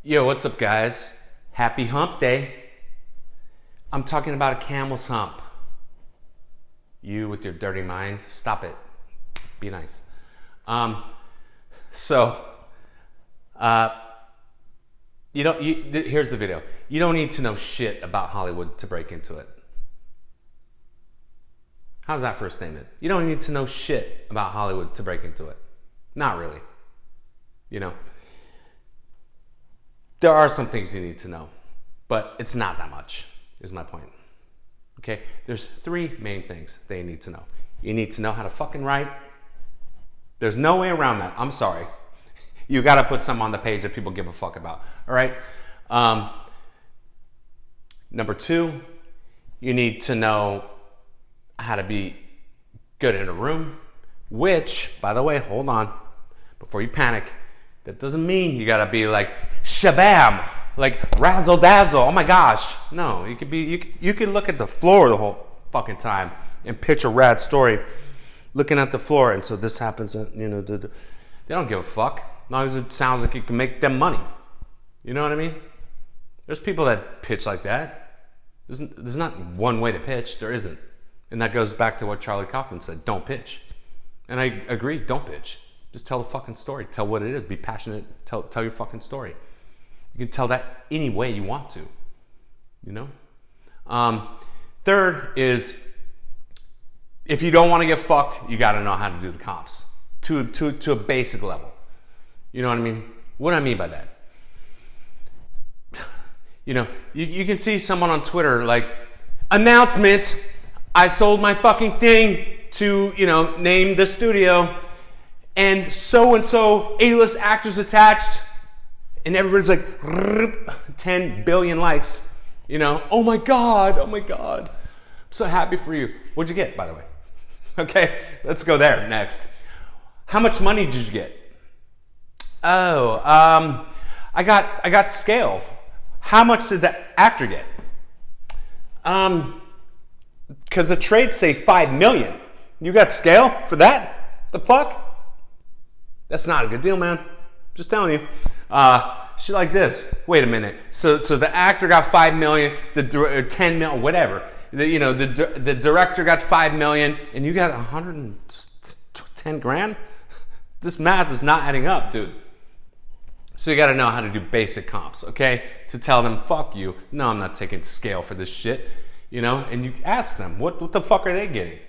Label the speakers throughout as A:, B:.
A: Yo, what's up, guys? Happy hump day. I'm talking about a camel's hump. You with your dirty mind, stop it. Be nice. Here's the video. You don't need to know shit about Hollywood to break into it. How's that for a statement? You don't need to know shit about Hollywood to break into it. Not really. There are some things you need to know, but it's not that much, is my point. Okay? There's three main things that you need to know. You need to know how to fucking write. There's no way around that. I'm sorry. You got to put something on the page that people give a fuck about. All right? Number two, you need to know how to be good in a room, which, by the way, hold on, before you panic, that doesn't mean you got to be like shabam, like razzle dazzle. Oh my gosh. No, you could look at the floor the whole fucking time and pitch a rad story looking at the floor. And so this happens, they don't give a fuck as long as it sounds like it can make them money. You know what I mean? There's people that pitch like that. There's not one way to pitch. There isn't. And that goes back to what Charlie Kaufman said. Don't pitch. And I agree. Don't pitch. Just tell the fucking story. Tell what it is. Be passionate. Tell your fucking story. You can tell that any way you want to. Third is, if you don't want to get fucked, you got to know how to do the comps to a basic level. You know what I mean? What do I mean by that? You can see someone on Twitter like, announcement, I sold my fucking thing to, name the studio, and so A-list actors attached, and everybody's like, 10 billion likes, oh my God. I'm so happy for you. What'd you get, by the way? Okay, let's go there next. How much money did you get? Oh, I got scale. How much did the actor get? Because the trades say 5 million. You got scale for that? The fuck? That's not a good deal, man. Just telling you. Shit like this. Wait a minute. So the actor got 5 million, the 10 million, whatever. The director got 5 million, and you got 110 grand. This math is not adding up, dude. So you got to know how to do basic comps, okay? To tell them, fuck you. No, I'm not taking scale for this shit. And you ask them, what the fuck are they getting?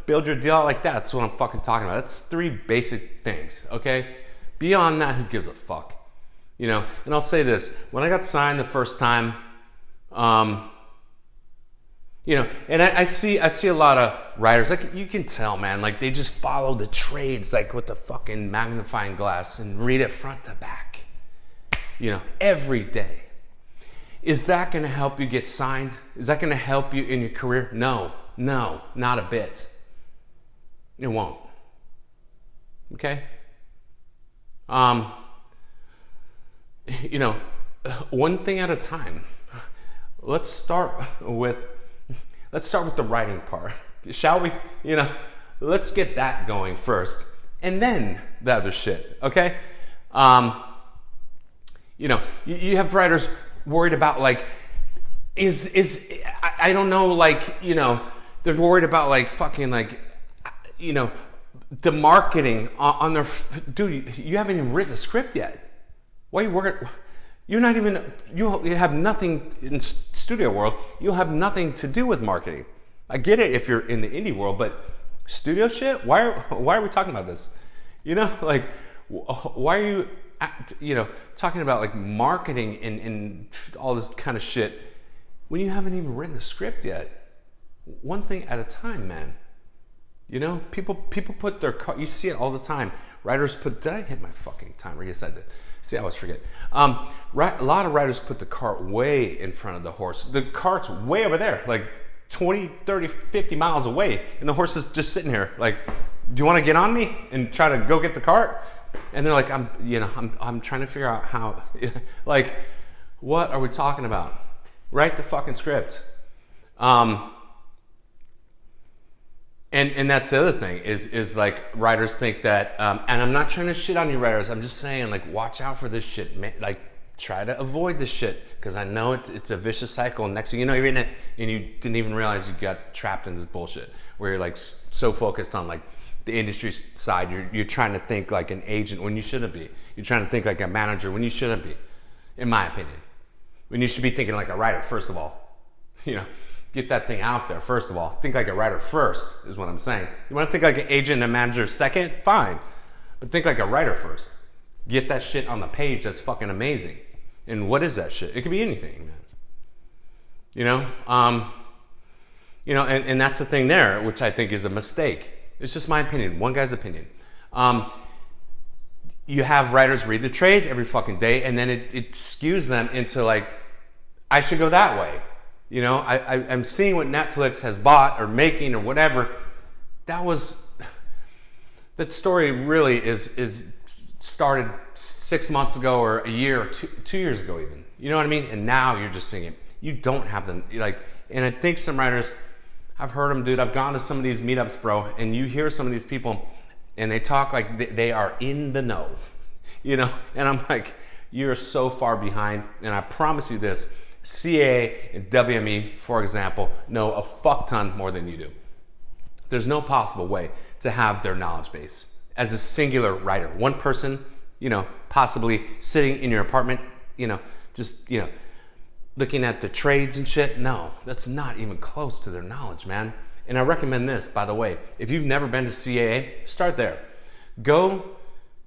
A: Build your deal out like that. That's what I'm fucking talking about. That's three basic things, okay? Beyond that, who gives a fuck? And I'll say this. When I got signed the first time, and I see a lot of writers, like you can tell, man, like they just follow the trades like with the fucking magnifying glass and read it front to back, every day. Is that going to help you get signed? Is that going to help you in your career? No, not a bit. It won't. Okay? One thing at a time. Let's start with the writing part. Shall we? Let's get that going first, and then the other shit. Okay? You have writers worried about like, I don't know, like, they're worried about like fucking like, the marketing on their, dude, you haven't even written a script yet. Why are you working? You have nothing in studio world. You'll have nothing to do with marketing. I get it if you're in the indie world, but studio shit, why are we talking about this? Like, why are you, talking about like marketing and all this kind of shit when you haven't even written a script yet? One thing at a time, man. People put their car, you see it all the time. Writers put, did I hit my fucking timer? Yes, I did. See, I always forget. A lot of writers put the cart way in front of the horse. The cart's way over there, like 20, 30, 50 miles away. And the horse is just sitting here like, do you want to get on me and try to go get the cart? And they're like, I'm trying to figure out how, like, what are we talking about? Write the fucking script. And that's the other thing is like writers think that, and I'm not trying to shit on you writers. I'm just saying, like, watch out for this shit, man. Like, try to avoid this shit because I know it's a vicious cycle. And next thing you know, you're in it and you didn't even realize you got trapped in this bullshit where you're like so focused on like the industry side. You're trying to think like an agent when you shouldn't be. You're trying to think like a manager when you shouldn't be, in my opinion. When you should be thinking like a writer, first of all. You know, get that thing out there, first of all. Think like a writer first, is what I'm saying. You want to think like an agent and a manager second? Fine. But think like a writer first. Get that shit on the page that's fucking amazing. And what is that shit? It could be anything, man. You know? And that's the thing there, which I think is a mistake. It's just my opinion, one guy's opinion. You have writers read the trades every fucking day, and then it skews them into like, I should go that way. You know, I'm seeing what Netflix has bought or making or whatever. That story really is started 6 months ago or a year or 2 years ago even. You know what I mean? And now you're just seeing it. You don't have them like, and I think some writers, I've heard them, dude. I've gone to some of these meetups, bro, and you hear some of these people and they talk like they are in the know, you know? And I'm like, you're so far behind. And I promise you this, CA and WME, for example, know a fuck ton more than you do. There's no possible way to have their knowledge base as a singular writer. One person, you know, possibly sitting in your apartment, you know, just, you know, looking at the trades and shit. No, that's not even close to their knowledge, man. And I recommend this, by the way. If you've never been to CAA, start there. You've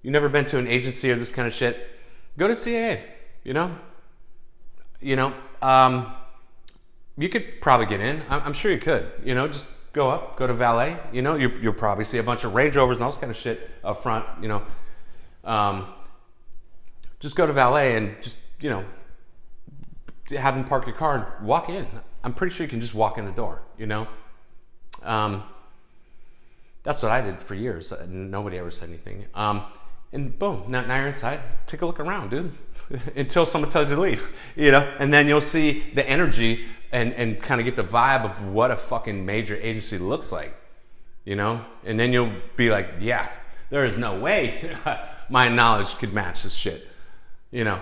A: never been to an agency or this kind of shit, go to CAA, you know? You could probably get in. I'm sure you could, you know, just go to valet, you know, you'll probably see a bunch of Range Rovers and all this kind of shit up front, you know. Just go to valet and just, you know, have them park your car and walk in. I'm pretty sure you can just walk in the door, you know. That's what I did for years. Nobody ever said anything. And boom, now you're inside. Take a look around, dude. Until someone tells you to leave, you know, and then you'll see the energy and kind of get the vibe of what a fucking major agency looks like, you know, and then you'll be like, yeah, there is no way my knowledge could match this shit, you know.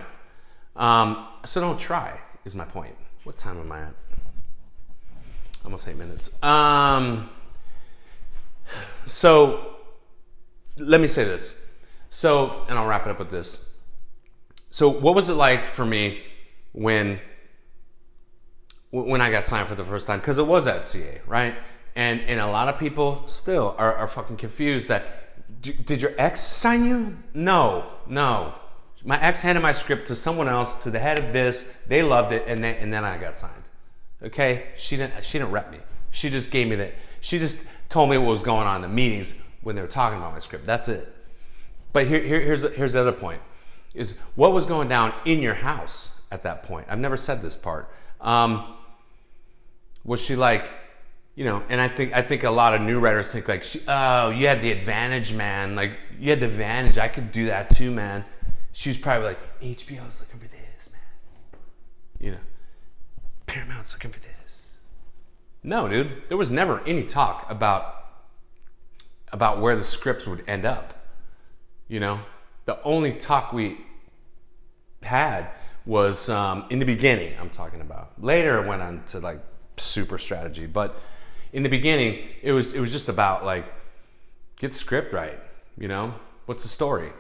A: So don't try, is my point. What time am I at? Almost 8 minutes. So let me say this. So, and I'll wrap it up with this. So what was it like for me when I got signed for the first time? Because it was at CA, right? And a lot of people still are fucking confused that, did your ex sign you? No. My ex handed my script to someone else, to the head of this. They loved it, and then I got signed. Okay? She didn't rep me. She just gave me that. She just told me what was going on in the meetings when they were talking about my script. That's it. But here's the other point. Is what was going down in your house at that point. I've never said this part. Was she like, you know, and I think a lot of new writers think like, oh, you had the advantage, man. Like, you had the advantage. I could do that too, man. She was probably like, HBO's looking for this, man. You know, Paramount's looking for this. No, dude. There was never any talk about where the scripts would end up. You know? The only talk we had was in the beginning, I'm talking about. Later it went on to like super strategy, but in the beginning it was just about like, get the script right, you know? What's the story?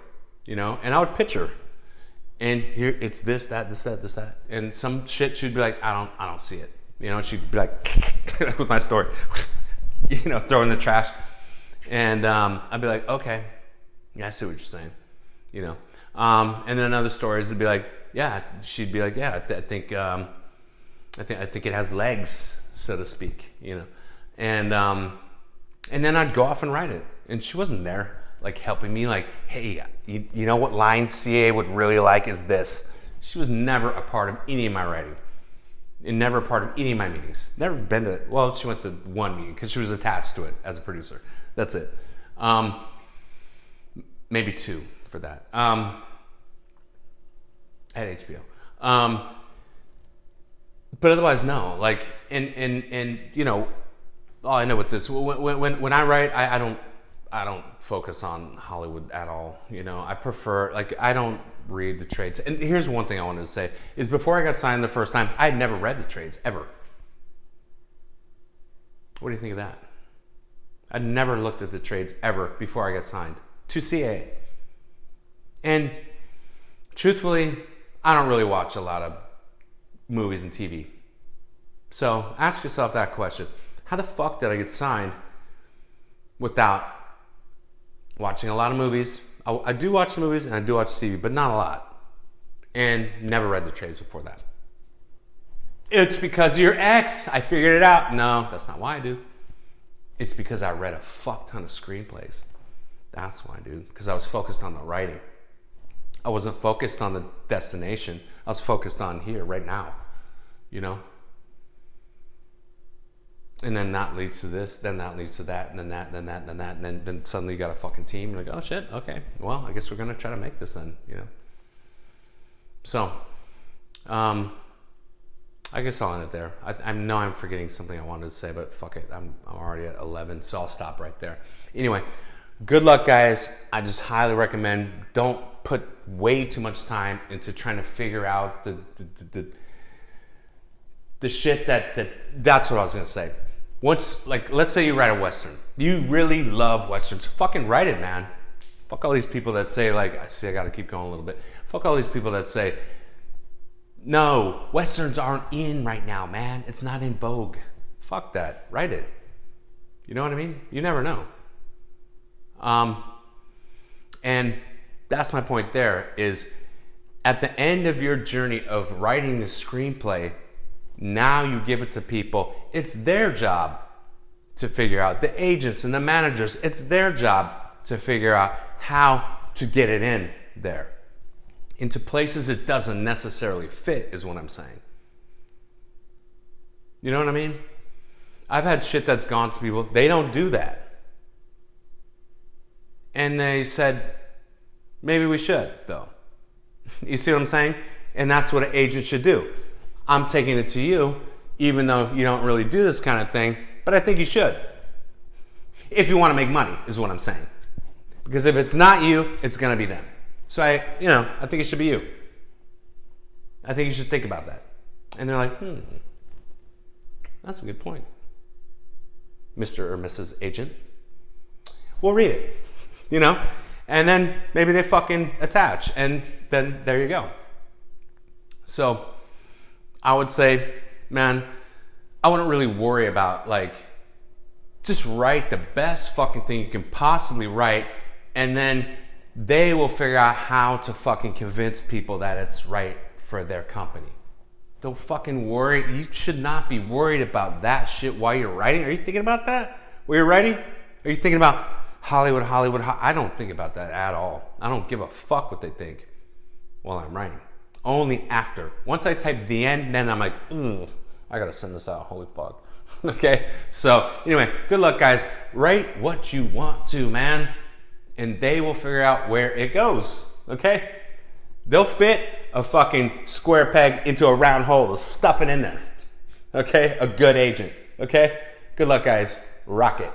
A: You know? And I would pitch her. And here it's this, that. And some shit she'd be like, I don't see it. You know, she'd be like with my story, you know, throw in the trash. And I'd be like, okay, yeah, I see what you're saying. You know, and then another stories would be like, yeah, she'd be like, yeah, I think it has legs, so to speak, you know, and then I'd go off and write it, and she wasn't there, like helping me, like, hey, you know what line CA would really like is this. She was never a part of any of my writing, and never a part of any of my meetings. Never been to. Well, she went to one meeting because she was attached to it as a producer. That's it. Maybe two. For that at HBO, but otherwise no. Like and you know, all I know with this when I write, I don't focus on Hollywood at all. You know, I prefer, like, I don't read the trades. And here's one thing I wanted to say is before I got signed the first time, I had never read the trades ever. What do you think of that? I'd never looked at the trades ever before I got signed to CAA. And truthfully, I don't really watch a lot of movies and TV. So ask yourself that question. How the fuck did I get signed without watching a lot of movies? I do watch movies and I do watch TV, but not a lot. And never read the trades before that. It's because of your ex. I figured it out. No, that's not why I do. It's because I read a fuck ton of screenplays. That's why I do. Because I was focused on the writing. I wasn't focused on the destination. I was focused on here, right now. You know? And then that leads to this, then that leads to that, and then that, and then that, and then that, and then suddenly you got a fucking team. You're like, oh shit, okay. Well, I guess we're gonna try to make this then, you know? So, I guess I'll end it there. I know I'm forgetting something I wanted to say, but fuck it. I'm already at 11, so I'll stop right there. Anyway, good luck, guys. I just highly recommend don't put way too much time into trying to figure out the shit that's what I was gonna say. Once, like, let's say you write a Western. You really love Westerns. Fucking write it, man. Fuck all these people that say, like, I gotta keep going a little bit. Fuck all these people that say, no, Westerns aren't in right now, man. It's not in vogue. Fuck that. Write it. You know what I mean? You never know. And that's my point there is at the end of your journey of writing the screenplay, now you give it to people. It's their job to figure out. The agents and the managers, it's their job to figure out how to get it in there. Into places it doesn't necessarily fit is what I'm saying. You know what I mean? I've had shit that's gone to people. They don't do that. And they said, maybe we should, though. You see what I'm saying? And that's what an agent should do. I'm taking it to you, even though you don't really do this kind of thing, but I think you should. If you want to make money, is what I'm saying. Because if it's not you, it's going to be them. So I think it should be you. I think you should think about that. And they're like, that's a good point, Mr. or Mrs. Agent. We'll read it, you know? And then maybe they fucking attach, and then there you go. So I would say, man, I wouldn't really worry about, like, just write the best fucking thing you can possibly write, and then they will figure out how to fucking convince people that it's right for their company. Don't fucking worry. You should not be worried about that shit while you're writing. Are you thinking about that while you're writing? Are you thinking about Hollywood? I don't think about that at all. I don't give a fuck what they think while I'm writing. Only after. Once I type the end, then I'm like, I gotta send this out. Holy fuck. Okay? So, anyway, good luck, guys. Write what you want to, man. And they will figure out where it goes. Okay? They'll fit a fucking square peg into a round hole. They'll stuff it in there. Okay? A good agent. Okay? Good luck, guys. Rock it.